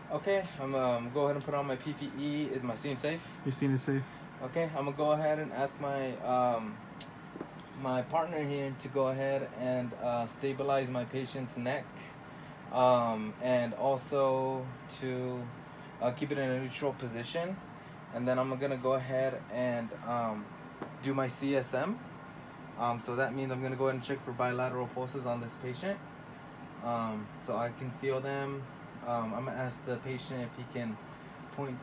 Okay, I'm go ahead and put on my PPE. Is my scene safe? Your scene is safe. Okay, I'm gonna go ahead and ask my partner here to go ahead and stabilize my patient's neck, and also to keep it in a neutral position, and then I'm gonna go ahead and do my CSM. So that means I'm gonna go ahead and check for bilateral pulses on this patient, so I can feel them. I'm gonna ask the patient if he can point,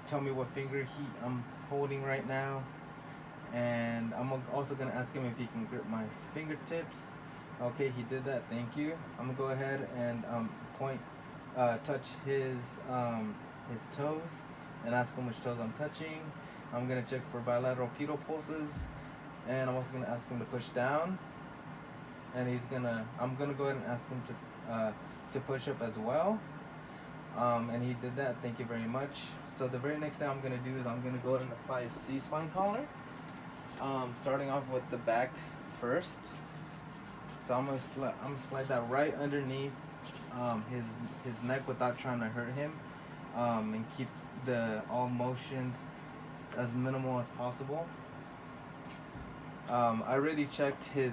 tell me what finger I'm holding right now, and I'm also gonna ask him if he can grip my fingertips. Okay, he did that. Thank you. I'm gonna go ahead and touch his toes, and ask him which toes I'm touching. I'm gonna check for bilateral pedal pulses, and I'm also gonna ask him to push down, and I'm gonna go ahead and ask him to push up as well. And he did that. Thank you very much. So the very next thing I'm gonna do is I'm gonna go ahead and apply a C-spine collar. Starting off with the back first. So I'm gonna slide that right underneath his neck without trying to hurt him, and keep all motions as minimal as possible. I already checked his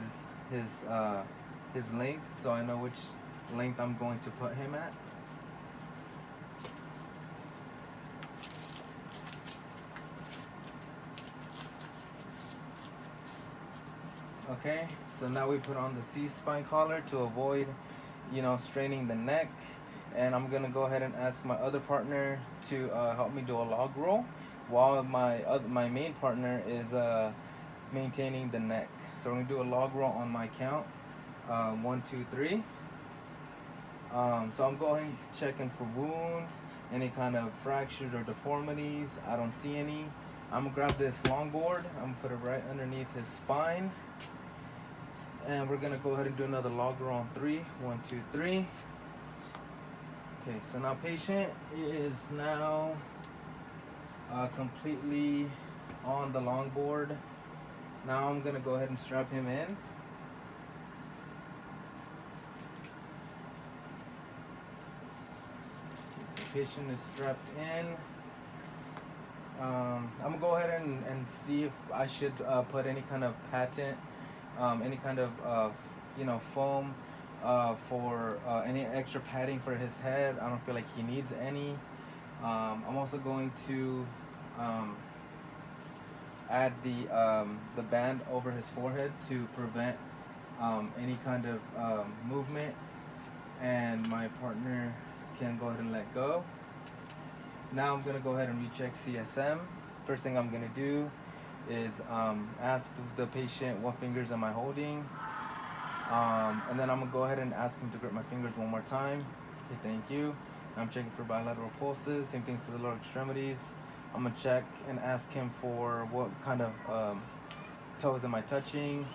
length, so I know which length I'm going to put him at. Okay, so now we put on the C-spine collar to avoid, straining the neck. And I'm gonna go ahead and ask my other partner to help me do a log roll, while my main partner is maintaining the neck. So we're gonna do a log roll on my count, 1, 2, 3. So I'm going checking for wounds, any kind of fractures or deformities. I don't see any. I'm gonna grab this longboard. I'm gonna put it right underneath his spine. And we're gonna go ahead and do another log roll on 3. 1, 2, 3. Okay, so now patient is now completely on the longboard. Now I'm gonna go ahead and strap him in. Okay, so patient is strapped in. I'm gonna go ahead and see if I should put any kind of patent, any kind of foam for any extra padding for his head. I don't feel like he needs any. I'm also going to add the band over his forehead to prevent any kind of movement, and my partner can go ahead and let go. Now I'm gonna go ahead and recheck CSM. First thing I'm gonna do is ask the patient what fingers am I holding, and then I'm gonna go ahead and ask him to grip my fingers one more time. Okay, thank you. I'm checking for bilateral pulses. Same thing for the lower extremities. I'm gonna check and ask him for what kind of toes am I touching,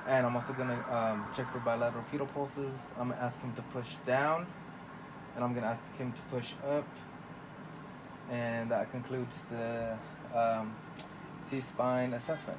and I'm also gonna check for bilateral pedal pulses. I'm gonna ask him to push down, and I'm gonna ask him to push up, and that concludes the C-spine assessment.